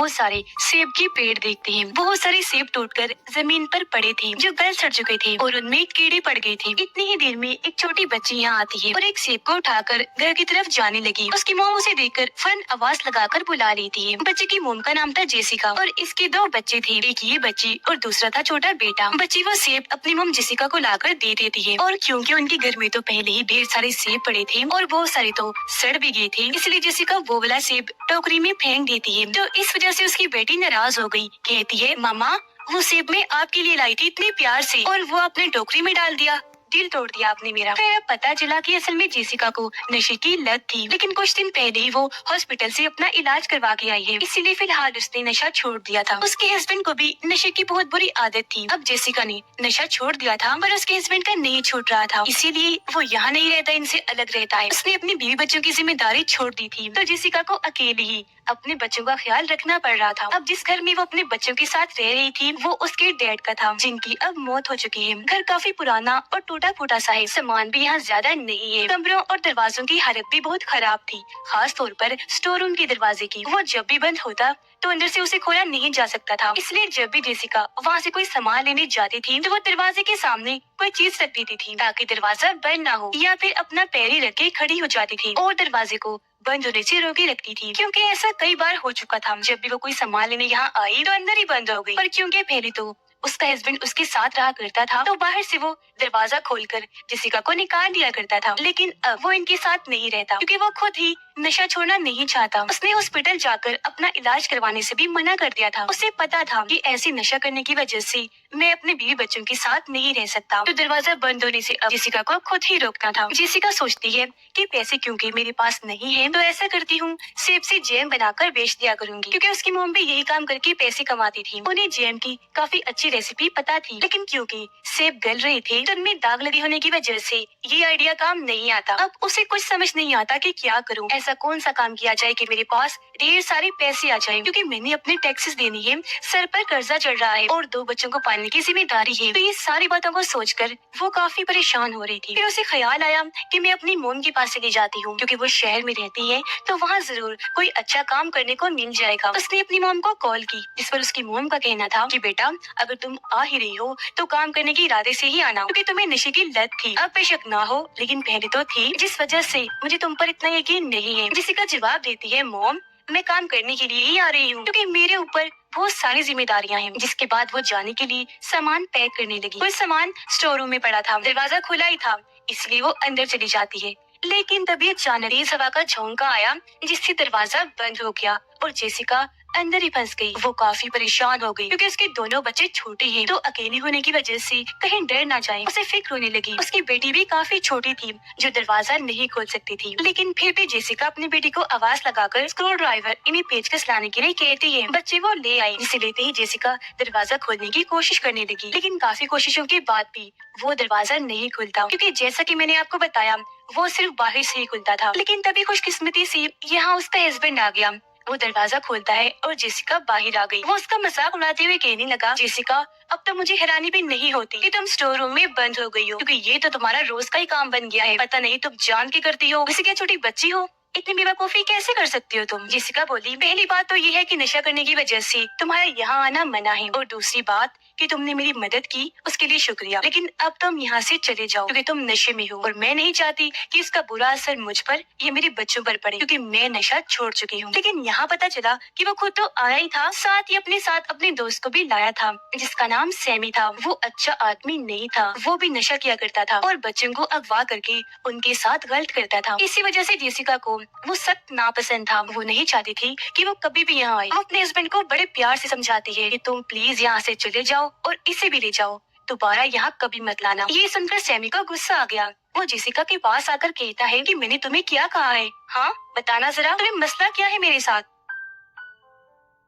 बहुत सारे सेब के पेड़ देखते हैं। बहुत सारे सेब टूटकर जमीन पर पड़े थे जो गल सड़ चुके थे और उनमें कीड़े पड़ गए थे। इतनी ही देर में एक छोटी बच्ची यहाँ आती है और एक सेब को उठाकर घर की तरफ जाने लगी। उसकी मोम उसे देखकर फौरन आवाज लगाकर बुला लेती है। बच्ची की मोम का नाम था जेसिका और इसके दो बच्चे थे, एक ये बच्ची और दूसरा था छोटा बेटा। बच्ची वो सेब अपनी मोम जेसिका को लाकर दे देती है और क्योंकि उनके घर में तो पहले ही ढेर सारे सेब पड़े थे और बहुत सारे तो सड़ भी गए थे, इसलिए जेसिका वो वाला सेब टोकरी में फेंक देती है। तो इस वजह से उसकी बेटी नाराज हो गई। कहती है, मामा वो सेब मैं आपके लिए लाई थी इतने प्यार से और वो आपने टोकरी में डाल दिया, दिल तोड़ दिया आपने मेरा। फिर अब पता चला कि असल में जेसिका को नशे की लत थी, लेकिन कुछ दिन पहले ही वो हॉस्पिटल से अपना इलाज करवा के आई है, इसीलिए फिलहाल उसने नशा छोड़ दिया था। उसके हस्बैंड को भी नशे की बहुत बुरी आदत थी। अब जेसिका ने नशा छोड़ दिया था पर उसके हस्बैंड का नहीं छूट रहा था, इसीलिए वो यहाँ नहीं रहता, इनसे अलग रहता है। उसने अपनी बीवी बच्चों की जिम्मेदारी छोड़ दी थी, तो जेसिका को अकेले ही अपने बच्चों का ख्याल रखना पड़ रहा था। अब जिस घर में वो अपने बच्चों के साथ रह रही थी वो उसके डैड का था, जिनकी अब मौत हो चुकी है। घर काफी पुराना और टूटा फूटा सा है, सामान भी यहाँ ज्यादा नहीं है। कमरों और दरवाजों की हालत भी बहुत खराब थी, खास तौर पर स्टोर रूम के दरवाजे की। वो जब भी बंद होता तो अंदर से उसे खोला नहीं जा सकता था, इसलिए जब भी जेसिका वहाँ से कोई सामान लेने जाती थी तो वो दरवाजे के सामने कोई चीज रख देती थी ताकि दरवाजा बंद ना हो, या फिर अपना पैर ही रख के खड़ी हो जाती थी और दरवाजे को बंद होने से रोके रखती थी। क्योंकि ऐसा कई बार हो चुका था, जब भी वो कोई सामान लेने यहाँ आई तो अंदर ही बंद हो गई। पर क्योंकि पहले तो उसका हस्बैंड उसके साथ रहा करता था तो बाहर से वो दरवाजा खोलकर जेसिका को निकाल दिया करता था, लेकिन अब वो इनके साथ नहीं रहता क्योंकि वो खुद ही नशा छोड़ना नहीं चाहता। उसने हॉस्पिटल जाकर अपना इलाज करवाने से भी मना कर दिया था। उसे पता था कि ऐसी नशा करने की वजह से मैं अपने बीवी बच्चों के साथ नहीं रह सकता, तो दरवाजा बंद होने से अब जेसिका को खुद ही रोकना था। जेसिका सोचती है कि पैसे क्योंकि मेरे पास नहीं है तो ऐसा करती हूँ सेब से जैम बनाकर बेच दिया करूंगी, क्योंकि उसकी मॉम भी यही काम करके पैसे कमाती थी। उन्हें जैम की काफी अच्छी रेसिपी पता थी, लेकिन क्योंकि सेब गल रहे थे तो उनमें दाग लगे होने की वजह से ये आइडिया काम नहीं आता। अब उसे कुछ समझ नहीं आता कि क्या करूं, ऐसा कौन सा काम किया जाए कि मेरे पास ढेर सारे पैसे आ जाएं, क्योंकि मैंने अपने टैक्सेस देनी है, सर पर कर्जा चढ़ रहा है और दो बच्चों को पालने की जिम्मेदारी है। तो ये सारी बातों को सोचकर वो काफी परेशान हो रही थी। फिर उसे ख्याल आया कि मैं अपनी मोम के पास चली जाती हूँ, क्योंकि वो शहर में रहती है तो वहाँ जरूर कोई अच्छा काम करने को मिल जाएगा। उसने अपनी मोम को कॉल की, जिस पर उसकी मोम का कहना था कि बेटा अगर तुम आ ही रही हो तो काम करने के इरादे से ही आना, क्योंकि तुम्हें नशे की लत थी, अब बेशक ना हो लेकिन पहले तो थी, जिस वजह से मुझे तुम पर इतना यकीन नहीं है। जेसिका जवाब देती है, मोम मैं काम करने के लिए ही आ रही हूँ, क्योंकि मेरे ऊपर बहुत सारी जिम्मेदारियां हैं। जिसके बाद वो जाने के लिए सामान पैक करने लगी। कोई सामान स्टोर रूम में पड़ा था, दरवाजा खुला ही था, इसलिए वो अंदर चली जाती है। लेकिन तभी अचानक तेज हवा का झोंका आया जिससे दरवाजा बंद हो गया और जेसिका अंदर ही फंस गई। वो काफी परेशान हो गई क्योंकि उसके दोनों बच्चे छोटे हैं, तो अकेली होने की वजह से कहीं डर ना जाए उसे फिक्र होने लगी। उसकी बेटी भी काफी छोटी थी जो दरवाजा नहीं खोल सकती थी, लेकिन फिर भी जेसिका अपनी बेटी को आवाज लगाकर स्क्रू ड्राइवर इन्हें पेचकस लाने के लिए कहती है। बच्चे वो ले आई, जिसे लेते ही जेसिका दरवाजा खोलने की कोशिश करने लगी, लेकिन काफी कोशिशों के बाद भी वो दरवाजा नहीं खुलता, क्योंकि जैसा कि मैंने आपको बताया वो सिर्फ बाहर से ही खुलता था। लेकिन तभी खुशकिस्मती से यहाँ उसका हस्बैंड आ गया। वो दरवाजा खोलता है और जेसिका बाहर आ गई। वो उसका मजाक उड़ाते हुए कहने लगा, जेसिका अब तो मुझे हैरानी भी नहीं होती कि तुम स्टोर रूम में बंद हो गई हो, क्योंकि ये तो तुम्हारा रोज का ही काम बन गया है। पता नहीं तुम जान के करती हो, वैसे क्या छोटी बच्ची हो, इतनी बेवकूफी कैसे कर सकती हो तुम। जेसिका बोली, पहली बात तो ये है कि नशा करने की वजह से तुम्हारा यहाँ आना मना है, और दूसरी बात कि तुमने मेरी मदद की उसके लिए शुक्रिया, लेकिन अब तुम यहाँ से चले जाओ क्योंकि तुम नशे में हो और मैं नहीं चाहती कि इसका बुरा असर मुझ पर या मेरे बच्चों पर पड़े, क्योंकि मैं नशा छोड़ चुकी हूँ। लेकिन यहाँ पता चला कि वो खुद तो आया ही था, साथ ही अपने साथ अपने दोस्त को भी लाया था जिसका नाम सैमी था। वो अच्छा आदमी नहीं था, वो भी नशा किया करता था और बच्चों को अगवा करके उनके साथ गलत करता था। इसी वजह से जेसिका को वो सख्त नापसंद था। वो नहीं चाहती थी कि वो कभी भी यहाँ आए। वो अपने हस्बैंड को बड़े प्यार से समझाती है कि तुम प्लीज यहाँ से चले जाओ और इसे भी ले जाओ, दोबारा यहाँ कभी मत लाना। ये सुनकर सैमी को गुस्सा आ गया। वो जेसिका के पास आकर कहता है कि मैंने तुम्हें क्या कहा है, हाँ बताना जरा, तुम्हें मसला क्या है मेरे साथ।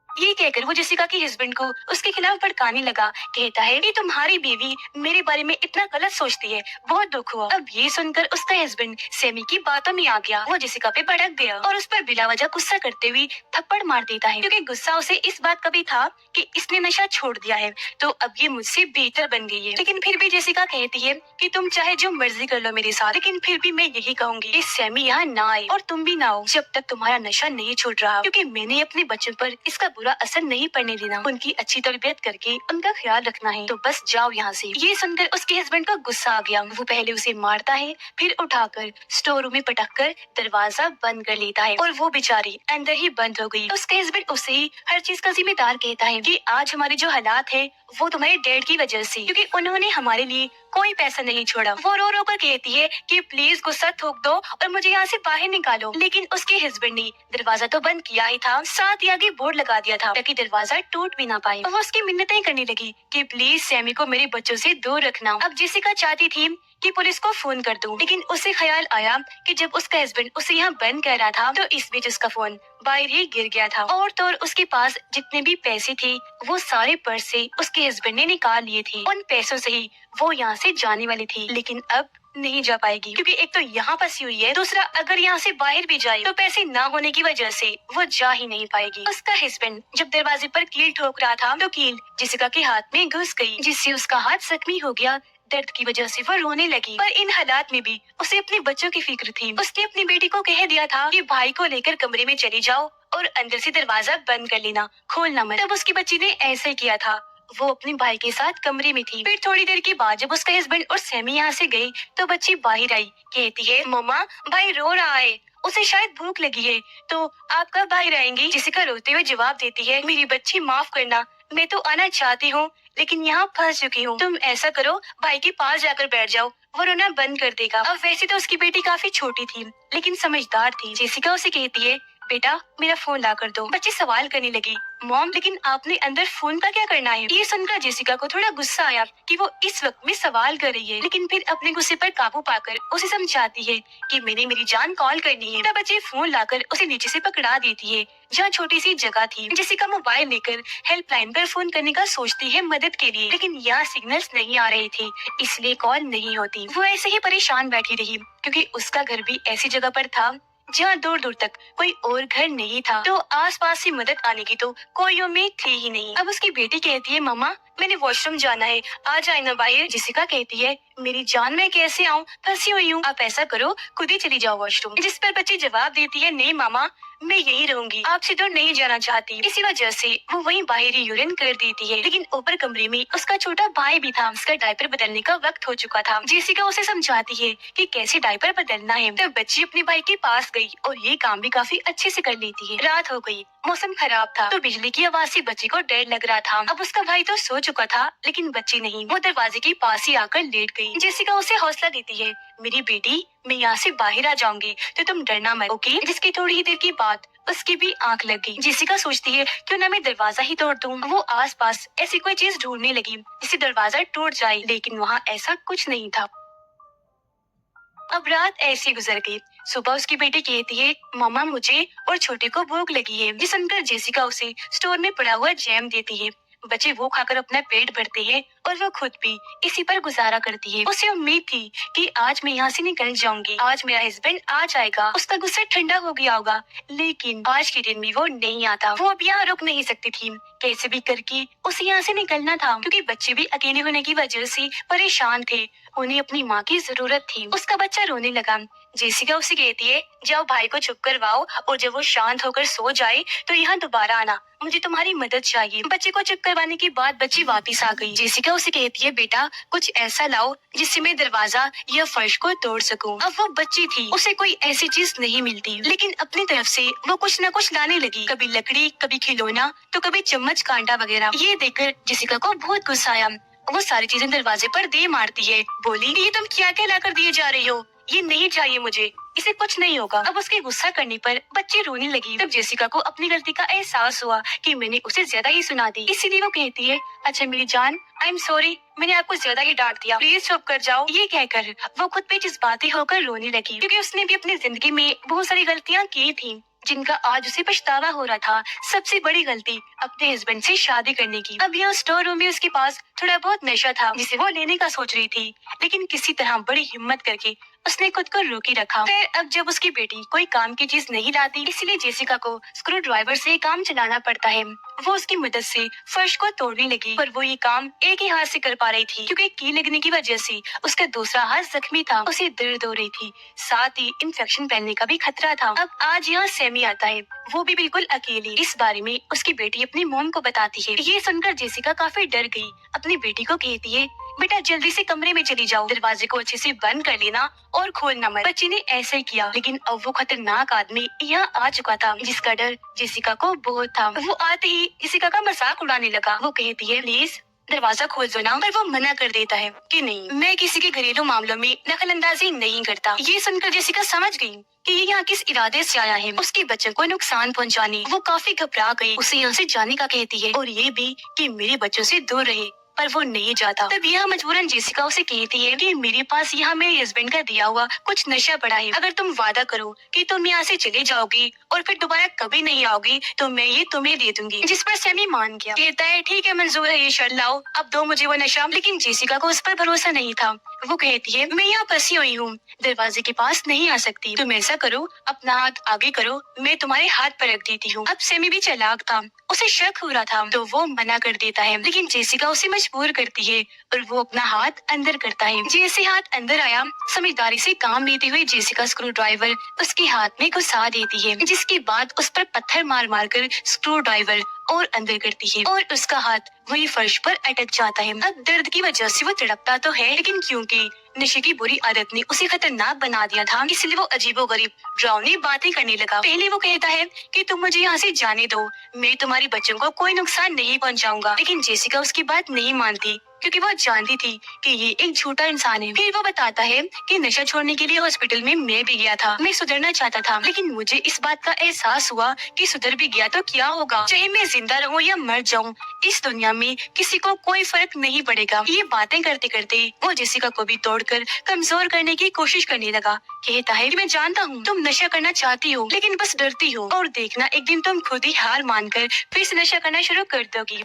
ये कहकर वो जेसिका के हस्बैंड को उसके खिलाफ भड़काने लगा। कहता है कि तुम्हारी बीवी मेरे बारे में इतना गलत सोचती है, बहुत दुख हुआ। अब ये सुनकर उसका हस्बैंड सैमी की बातों में आ गया। वो जेसिका पे भड़क गया और उस पर बिला वजह गुस्सा करते हुए थप्पड़ मार देता है, क्योंकि गुस्सा उसे इस बात का भी था कि इसने नशा छोड़ दिया है तो अब ये मुझसे बेहतर बन गई है। लेकिन फिर भी जेसिका कहती है कि तुम चाहे जो मर्जी कर लो मेरे साथ, लेकिन फिर भी मैं यही कहूंगी कि सैमी यहाँ ना आए और तुम भी ना आओ जब तक तुम्हारा नशा नहीं छूट रहा, क्योंकि मैंने अपने बच्चों पर इसका बुरा असर नहीं पड़ने देना, उनकी अच्छी तरबियत करके उनका ख्याल रखना है, तो बस जाओ यहाँ से। ये सुनकर उसके हस्बैंड का गुस्सा आ गया। वो पहले उसे मारता है, फिर उठाकर स्टोर रूम में पटक कर दरवाजा बंद कर लेता है और वो बेचारी अंदर ही बंद हो गई। उसके हस्बैंड उसे हर चीज का जिम्मेदार कहता है कि आज हमारे जो हालात है वो तुम्हारे डैड की वजह से, क्योंकि उन्होंने हमारे लिए कोई पैसा नहीं छोड़ा। वो रो रो कर कहती है कि प्लीज गुस्सा थूक दो और मुझे यहाँ से बाहर निकालो, लेकिन उसके हस्बैंड ने दरवाजा तो बंद किया ही था, साथ ही आगे बोर्ड लगा दिया था ताकि दरवाजा टूट भी ना पाए। वो उसकी मिन्नतें करने लगी कि प्लीज सैमी को मेरे बच्चों से दूर रखना। अब जेसिका चाहती थी कि पुलिस को फोन कर दूं, लेकिन उसे ख्याल आया कि जब उसका हस्बैंड उसे यहाँ बंद कर रहा था तो इस बीच उसका फोन बाहर ही गिर गया था और तो और उसके पास जितने भी पैसे थे वो सारे पर्स से उसके हस्बैंड ने निकाल लिए थे। उन पैसों से ही वो यहाँ से जाने वाली थी, लेकिन अब नहीं जा पाएगी क्योंकि एक तो यहाँ फंसी हुई है, दूसरा अगर यहाँ से बाहर भी जाए तो पैसे ना होने की वजह से वो जा ही नहीं पाएगी। उसका हस्बैंड जब दरवाजे पर कील ठोक रहा था तो कील जेसिका के हाथ में घुस गई, जिससे उसका हाथ जख्मी हो गया। दर्द की वजह से वो रोने लगी, पर इन हालात में भी उसे अपने बच्चों की फिक्र थी। उसने अपनी बेटी को कह दिया था कि भाई को लेकर कमरे में चली जाओ और अंदर से दरवाजा बंद कर लेना, खोलना मत। तब उसकी बच्ची ने ऐसा ही किया था। वो अपने भाई के साथ कमरे में थी। फिर थोड़ी देर के बाद जब उसका हस्बैंड और सैमी यहाँ से गई तो बच्ची बाहर आई, कहती है मम्मा भाई रो रहा है, उसे शायद भूख लगी है, तो आप कब बाहर आएंगी? जेसिका रोते हुए जवाब देती है, मेरी बच्ची माफ करना, मैं तो आना चाहती हूँ लेकिन यहाँ फंस चुकी हूँ। तुम ऐसा करो भाई के पास जाकर बैठ जाओ, वो रोना बंद कर देगा। अब वैसे तो उसकी बेटी काफी छोटी थी लेकिन समझदार थी। जेसिका उसे कहती है बेटा मेरा फोन ला कर दो। बच्ची सवाल करने लगी, मॉम लेकिन आपने अंदर फोन का क्या करना है? ये सुनकर जेसिका को थोड़ा गुस्सा आया कि वो इस वक्त में सवाल कर रही है, लेकिन फिर अपने गुस्से पर काबू पाकर उसे समझाती है कि मैंने मेरी जान कॉल करनी है। तब बच्ची फोन लाकर उसे नीचे से पकड़ा देती है जहाँ छोटी सी जगह थी। जेसिका मोबाइल लेकर हेल्पलाइन पर फोन करने का सोचती है मदद के लिए, लेकिन यहाँ सिग्नल्स नहीं आ रहे थे इसलिए कॉल नहीं होती। वो ऐसे ही परेशान बैठी रही क्योंकि उसका घर भी ऐसी जगह पर था जहाँ दूर दूर तक कोई और घर नहीं था, तो आसपास से मदद आने की तो कोई उम्मीद थी ही नहीं। अब उसकी बेटी कहती है मम्मा मैंने वॉशरूम जाना है, आ जाए ना बाहर। जेसिका कहती है मेरी जान मैं कैसे आऊँ, फंसी हुई हूँ, आप ऐसा करो खुद ही चली जाओ वॉशरूम। जिस पर बच्ची जवाब देती है नहीं मामा मैं यही रहूंगी, आपसे दूर नहीं जाना चाहती। इसी वजह से वो वहीं बाहर ही यूरिन कर देती है, लेकिन ऊपर कमरे में उसका छोटा भाई भी था। उसका डायपर बदलने का वक्त हो चुका था। जेसिका उसे समझाती है कि कैसे डायपर बदलना है। तब बच्ची अपने भाई के पास गई और ये काम भी काफी अच्छे से कर लेती है। रात हो गई, मौसम खराब था तो बिजली की आवाज से बच्ची को डर लग रहा था। अब उसका भाई तो सो चुका था लेकिन बच्ची नहीं, वो दरवाजे के पास ही आकर लेट गई। जेसिका उसे हौसला देती है मेरी बेटी मैं यहाँ से बाहर आ जाऊंगी तो तुम डरना मत, ओके? जिसकी थोड़ी ही देर की बात उसकी भी आंख लग गई। जेसिका सोचती है क्यों ना मैं दरवाजा ही तोड़ दूं। वो आसपास ऐसी कोई चीज ढूंढने लगी जिससे दरवाजा टूट जाए, लेकिन वहाँ ऐसा कुछ नहीं था। अब रात ऐसी गुजर गई। सुबह उसकी बेटी कहती है मामा मुझे और छोटे को भूख लगी है। ये सुनकर जेसिका उसे स्टोर में पड़ा हुआ जैम देती है। बच्चे वो खाकर अपना पेट भरते हैं और वो खुद भी इसी पर गुजारा करती है। उसे उम्मीद थी कि आज मैं यहाँ से निकल जाऊंगी, आज मेरा हस्बैंड आ जाएगा, उसका गुस्सा ठंडा हो गया होगा, लेकिन आज के दिन में वो नहीं आता। वो अब यहाँ रुक नहीं सकती थी, कैसे भी करके उसे यहाँ से निकलना था क्योंकि बच्चे भी अकेले होने की वजह से परेशान थे। उन्हें अपनी माँ की जरूरत थी। उसका बच्चा रोने लगा। जेसिका उसे कहती है जाओ भाई को चुप करवाओ और जब वो शांत होकर सो जाए तो यहाँ दोबारा आना, मुझे तुम्हारी मदद चाहिए। बच्चे को चुप करवाने के बाद बच्ची वापस आ गई। जेसिका उसे कहती है बेटा कुछ ऐसा लाओ जिससे मैं दरवाजा या फर्श को तोड़ सकूं। अब वो बच्ची थी, उसे कोई ऐसी चीज नहीं मिलती, लेकिन अपनी तरफ से वो कुछ न कुछ लाने लगी, कभी लकड़ी, कभी खिलौना, तो कभी चम्मच, कांटा वगैरह। ये देखकर जेसिका को बहुत गुस्सा आया। वो सारी चीजें दरवाजे पर दे मारती है, बोली ये तुम क्या क्या ला कर दिए जा रही हो, ये नहीं चाहिए मुझे, इसे कुछ नहीं होगा। अब उसके गुस्सा करने पर बच्ची रोने लगी। तब जेसिका को अपनी गलती का एहसास हुआ कि मैंने उसे ज्यादा ही सुना दी, इसीलिए वो कहती है अच्छा मेरी जान आई एम सॉरी, मैंने आपको ज्यादा ही डांट दिया, प्लीज चुप कर जाओ। ये कहकर वो खुद पे जज्बाती होकर रोने लगी क्योंकि उसने भी अपनी जिंदगी में बहुत सारी गलतियाँ की थी जिनका आज उसे पछतावा हो रहा था। सबसे बड़ी गलती अपने हस्बैंड से शादी करने की। अब यहाँ स्टोर रूम में उसके पास थोड़ा बहुत नशा था जिसे वो लेने का सोच रही थी, लेकिन किसी तरह बड़ी हिम्मत करके उसने खुद को रोके रखा। फिर अब जब उसकी बेटी कोई काम की चीज नहीं लाती, इसलिए जेसिका को स्क्रू ड्राइवर से काम चलाना पड़ता है। वो उसकी मदद से फर्श को तोड़ने लगी, पर वो ये काम एक ही हाथ से कर पा रही थी, क्योंकि की लगने की वजह से उसका दूसरा हाथ जख्मी था। उसे दर्द हो रही थी, साथ ही इन्फेक्शन फैलने का भी खतरा था। अब आज यहाँ सैमी आता है, वो भी बिल्कुल अकेली। इस बारे में उसकी बेटी अपनी मॉम को बताती है। ये सुनकर जेसिका काफी डर गई। अपनी बेटी को कहती है, बेटा जल्दी से कमरे में चली जाओ, दरवाजे को अच्छे से बंद कर लेना और खोलना मत। बच्ची ने ऐसे ही किया, लेकिन अब वो खतरनाक आदमी यहाँ आ चुका था, जिसका डर जेसिका को बहुत था। वो आते ही जेसिका का मजाक उड़ाने लगा। वो कहती है, प्लीज दरवाजा खोल दो ना, पर वो मना कर देता है कि नहीं, मैं किसी के घरेलू मामलों में दखल अंदाजी नहीं करता। ये सुनकर जेसिका समझ गई कि ये यहाँ किस इरादे से आया है, उसके बच्चों को नुकसान पहुँचाने। वो काफी घबरा गई, उसे यहाँ से जाने का कहती है और ये भी कि मेरे बच्चों से दूर रहे, पर वो नहीं जाता। तब यह मजबूरन जेसिका उसे कहती है कि मेरे पास यहाँ मेरे हस्बैंड का दिया हुआ कुछ नशा पड़ा है, अगर तुम वादा करो कि तुम यहाँ से चले जाओगी और फिर दोबारा कभी नहीं आओगी तो मैं ये तुम्हें दे दूंगी। जिस पर सैमी मान गया, कहता है ठीक है मंजूर है, ये शर्त लाओ, अब दो मुझे वो नशा। लेकिन जेसिका को उस पर भरोसा नहीं था। वो कहती है, मैं यहाँ फंसी हुई हूँ, दरवाजे के पास नहीं आ सकती, तुम ऐसा करो अपना हाथ आगे करो, मैं तुम्हारे हाथ पर रख देती हूँ। अब सैमी भी चालाक था, उसे शक हो रहा था, तो वो मना कर देता है, लेकिन जेसिका उसे मजबूर करती है और वो अपना हाथ अंदर करता है। जैसे हाथ अंदर आया, समझदारी से काम लेते हुए जेसिका स्क्रू ड्राइवर उसके हाथ में घुसा देती है, जिसके बाद उस पर पत्थर मार मार कर स्क्रू ड्राइवर और अंदर करती है और उसका हाथ वही फर्श पर अटक जाता है। अब दर्द की वजह से वो तड़पता तो है, लेकिन क्योंकि नशे की बुरी आदत ने उसे खतरनाक बना दिया था, इसलिए वो अजीबोगरीब डरावनी बातें करने लगा। पहले वो कहता है कि तुम मुझे यहाँ से जाने दो, मैं तुम्हारे बच्चों को कोई नुकसान नहीं पहुँचाऊंगा। लेकिन जेसिका उसकी बात नहीं मानती, क्योंकि वो जानती थी कि ये एक झूठा इंसान है। फिर वो बताता है कि नशा छोड़ने के लिए हॉस्पिटल में मैं भी गया था, मैं सुधरना चाहता था, लेकिन मुझे इस बात का एहसास हुआ कि सुधर भी गया तो क्या होगा, चाहे मैं जिंदा रहूं या मर जाऊं, इस दुनिया में किसी को कोई फर्क नहीं पड़ेगा। ये बातें करते करते वो जेसिका को भी तोड़कर कमजोर करने की कोशिश करने लगा। कहता है कि मैं जानता हूँ तुम नशा करना चाहती हो, लेकिन बस डरती हो, और देखना एक दिन तुम खुद ही हार मानकर फिर से नशा करना शुरू कर दोगी।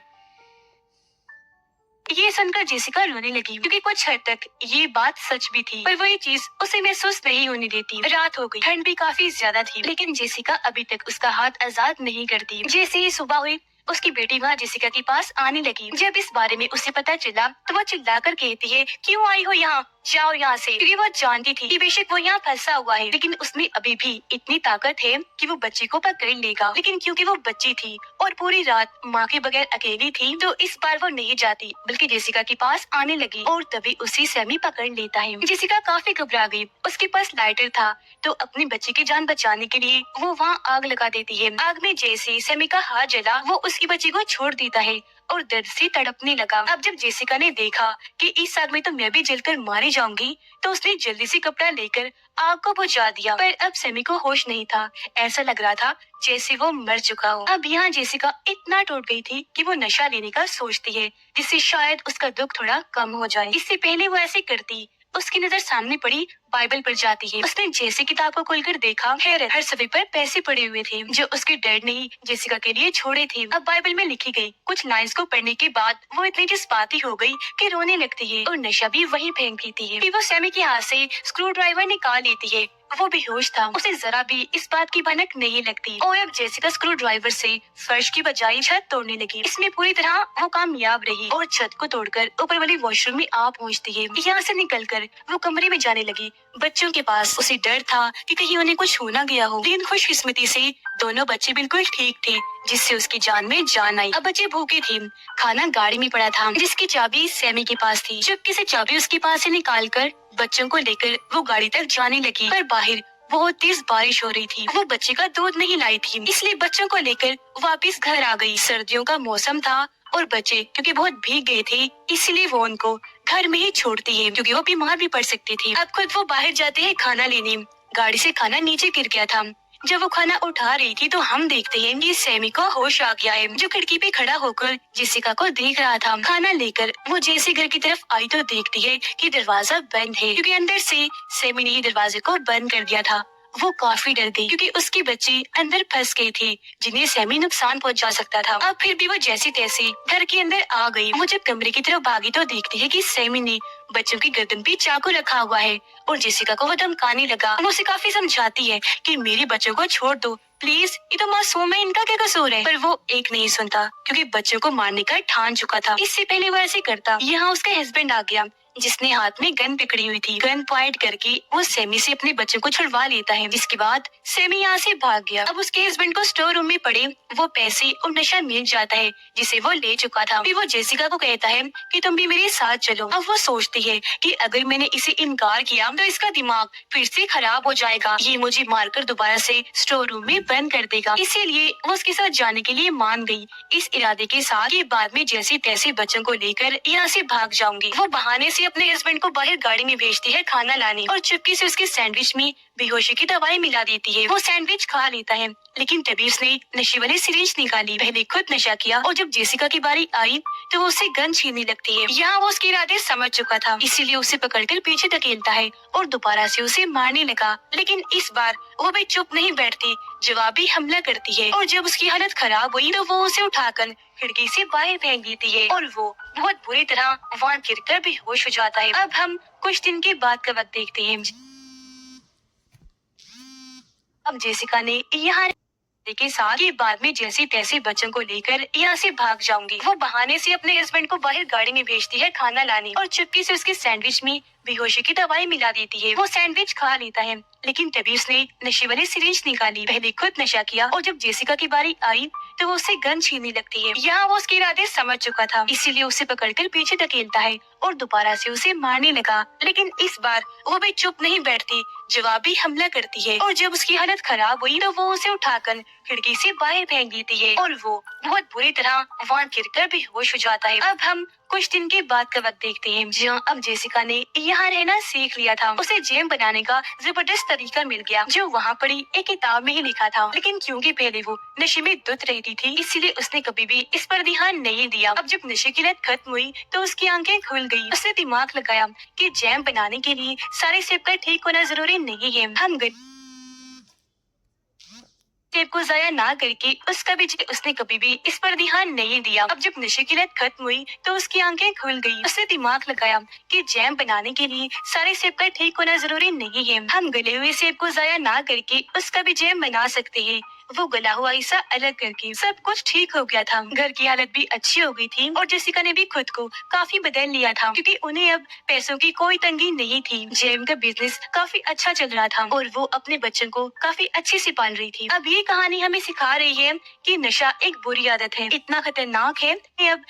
ये सुनकर जेसिका रोने लगी, क्योंकि कुछ हद तक ये बात सच भी थी, पर वही चीज उसे महसूस नहीं होने देती। रात हो गई, ठंड भी काफी ज्यादा थी, लेकिन जेसिका अभी तक उसका हाथ आजाद नहीं करती। जैसे ही सुबह हुई, उसकी बेटी वहाँ जेसिका के पास आने लगी। जब इस बारे में उसे पता चला तो वो चिल्लाकर कहती है, क्यों आई हो यहाँ, जाओ यहाँ से। क्योंकि वो जानती थी कि बेशक वो यहाँ फंसा हुआ है, लेकिन उसमें अभी भी इतनी ताकत है कि वो बच्ची को पकड़ लेगा। लेकिन क्योंकि वो बच्ची थी और पूरी रात माँ के बगैर अकेली थी, तो इस बार वो नहीं जाती, बल्कि जेसिका के पास आने लगी और तभी उसे सैमी पकड़ लेता है। जेसिका काफी घबरा गई, उसके पास लाइटर था, तो अपनी बच्ची की जान बचाने के लिए वो वहाँ आग लगा देती है। आग में जैसे सैमी का हाथ जला, वो उसकी बच्ची को छोड़ देता है और दर्द से तड़पने लगा। अब जब जेसिका ने देखा कि इस आग में तो मैं भी जलकर मारी जाऊंगी, तो उसने जल्दी से कपड़ा लेकर आग को बुझा दिया। पर अब सैमी को होश नहीं था, ऐसा लग रहा था जैसे वो मर चुका हो। अब यहाँ जेसिका इतना टूट गई थी कि वो नशा लेने का सोचती है, जिससे शायद उसका दुख थोड़ा कम हो जाए। इससे पहले वो ऐसे करती, उसकी नजर सामने पड़ी बाइबल पर जाती है। उसने जैसे किताब को खोलकर देखा, हैरत, हर सफ़े पर पैसे पड़े हुए थे जो उसके डैड ने ही जेसिका के लिए छोड़े थे। अब बाइबल में लिखी गई कुछ लाइंस को पढ़ने के बाद वो इतनी जज्बाती हो गई कि रोने लगती है और नशा भी वहीं फेंक देती है। फिर वो सैमी के हाथ से स्क्रू ड्राइवर निकाल लेती है। वो बेहोश था, उसे जरा भी इस बात की भनक नहीं लगती और अब जेसिका स्क्रू ड्राइवर से फर्श की बजाय छत तोड़ने लगी। इसमें पूरी तरह वो कामयाब रही और छत को तोड़कर ऊपर वाली वॉशरूम में आ पहुंचती है। यहाँ से निकलकर वो कमरे में जाने लगी। बच्चों के पास उसे डर था कि कहीं उन्हें कुछ हो ना गया हो, लेकिन खुशकिस्मती से दोनों बच्चे बिल्कुल ठीक थे, जिससे उसकी जान में जान आई। अब बच्चे भूखे थे, खाना गाड़ी में पड़ा था, जिसकी चाबी सैमी के पास थी। चुपके से चाबी उसके पास से निकाल कर बच्चों को लेकर वो गाड़ी तक जाने लगी, पर बाहर बहुत तेज बारिश हो रही थी। वो बच्चे का दूध नहीं लाई थी, इसलिए बच्चों को लेकर वापस घर आ गई। सर्दियों का मौसम था और बच्चे क्योंकि बहुत भीग गए थे, इसलिए वो उनको घर में ही छोड़ती है, क्योंकि वो बीमार भी पड़ सकती थी। अब खुद वो बाहर जाते हैं खाना लेने। गाड़ी से खाना नीचे गिर गया था। जब वो खाना उठा रही थी तो हम देखते हैं कि सैमी को होश आ गया है, जो खिड़की पे खड़ा होकर जेसिका को देख रहा था। खाना लेकर वो जैसे घर की तरफ आई तो देखती है कि दरवाजा बंद है, क्योंकि अंदर से सैमी ने दरवाजे को बंद कर दिया था। वो काफी डर गई क्योंकि उसके बच्चे अंदर फंस गए थे जिन्हें सैमी नुकसान पहुंचा सकता था। अब फिर भी वो जैसे तैसे घर के अंदर आ गई। वो जब कमरे की तरफ भागी तो देखती है कि सैमी ने बच्चों की गर्दन पे चाकू रखा हुआ है और जेसिका को वो धमकाने लगा। वो उसे काफी समझाती है कि मेरे बच्चों को छोड़ दो प्लीज, ये तो मासूम है, इनका क्या कसूर है। पर वो एक नहीं सुनता क्योंकि बच्चों को मारने का ठान चुका था। इससे पहले वो ऐसे करता, यहाँ उसका हस्बैंड आ गया जिसने हाथ में गन पकड़ी हुई थी। गन पॉइंट करके वो सेमी से अपने बच्चों को छुड़वा लेता है, जिसके बाद सेमी यहाँ से भाग गया। अब उसके हस्बैंड को स्टोर रूम में पड़े वो पैसे और नशा मिल जाता है जिसे वो ले चुका था। फिर वो जेसिका को कहता है कि तुम भी मेरे साथ चलो। अब वो सोचती है कि अगर मैंने इसे इनकार किया तो इसका दिमाग फिर से खराब हो जाएगा, ये मुझे मारकर दोबारा से स्टोर रूम में बंद कर देगा। इसीलिए वो उसके साथ जाने के लिए मान गई, इस इरादे के साथ कि बाद में जैसे तैसे बच्चों को लेकर यहाँ से भाग जाऊंगी। वो बहाने से अपने हस्बैंड को बाहर गाड़ी में भेजती है खाना लाने और चुपके से उसके सैंडविच में बेहोशी की दवाई मिला देती है। वो सैंडविच खा लेता है लेकिन तभी उसने नशे वाली सिरिंज निकाली। पहले खुद नशा किया और जब जेसिका की बारी आई तो वो उसे गन छीनने लगती है। यहाँ वो उसके इरादे समझ चुका था, इसीलिए उसे पकड़कर पीछे धकेलता है और दोबारा से उसे मारने लगा। लेकिन इस बार वो भी चुप नहीं बैठती, जवाबी हमला करती है और जब उसकी हालत खराब हुई तो वो उसे उठाकर खिड़की से बाहर फेंक देती है और वो बहुत बुरी तरह वहाँ गिरकर बेहोश हो जाता है। अब हम कुछ दिन के बाद का वक्त देखते हैं। अब जेसिका ने यहाँ के साथ ये बाद में जैसे तैसे बच्चों को लेकर यहाँ से भाग जाऊंगी। वो बहाने से अपने हस्बैंड को बाहर गाड़ी में भेजती है खाना लाने और चुपके से उसके सैंडविच में बेहोशी की दवाई मिला देती है। वो सैंडविच खा लेता है लेकिन तभी उसने नशे वाली सिरिंज निकाली। पहले खुद नशा किया और जब जेसिका की बारी आई तो वो उसे गन छीनने लगती है। यहाँ वो उसके इरादे समझ चुका था, इसीलिए उसे पकड़कर पीछे धकेलता है और दोबारा से उसे मारने लगा। लेकिन इस बार वो भी चुप नहीं बैठती, जवाबी हमला करती है और जब उसकी हालत खराब हुई तो वो उसे उठाकर खिड़की से बाहर फेंक देती है और वो बहुत बुरी तरह वहाँ गिरकर बेहोश हो जाता है। अब हम कुछ दिन के बाद का वक्त देखते हैं जहाँ अब जेसिका ने यहाँ रहना सीख लिया था। उसे जैम बनाने का जबरदस्त तरीका मिल गया जो वहाँ पड़ी एक किताब में ही लिखा था। लेकिन क्योंकि पहले वो नशे में धुत रहती थी इसीलिए उसने कभी भी इस पर ध्यान नहीं दिया। अब जब नशे की लत खत्म हुई तो उसकी आंखें खुल गई। उसने दिमाग लगाया कि जैम बनाने के लिए सारे सेब का ठीक होना जरूरी नहीं है। हम सेब को जाया ना करके उसका भी उसने कभी भी इस पर ध्यान नहीं दिया। अब जब नशे की लत खत्म हुई तो उसकी आंखें खुल गई। उसने दिमाग लगाया कि जैम बनाने के लिए सारे सेब का ठीक होना जरूरी नहीं है। हम गले हुए सेब को जाया ना करके उसका भी जैम बना सकते हैं। वो गला हुआ हिस्सा अलग करके सब कुछ ठीक हो गया था। घर की हालत भी अच्छी हो गई थी और जेसिका ने भी खुद को काफी बदल लिया था क्योंकि उन्हें अब पैसों की कोई तंगी नहीं थी। जेम का बिजनेस काफी अच्छा चल रहा था और वो अपने बच्चों को काफी अच्छे से पाल रही थी। अब ये कहानी हमें सिखा रही है कि नशा एक बुरी आदत है, इतना खतरनाक है कि अब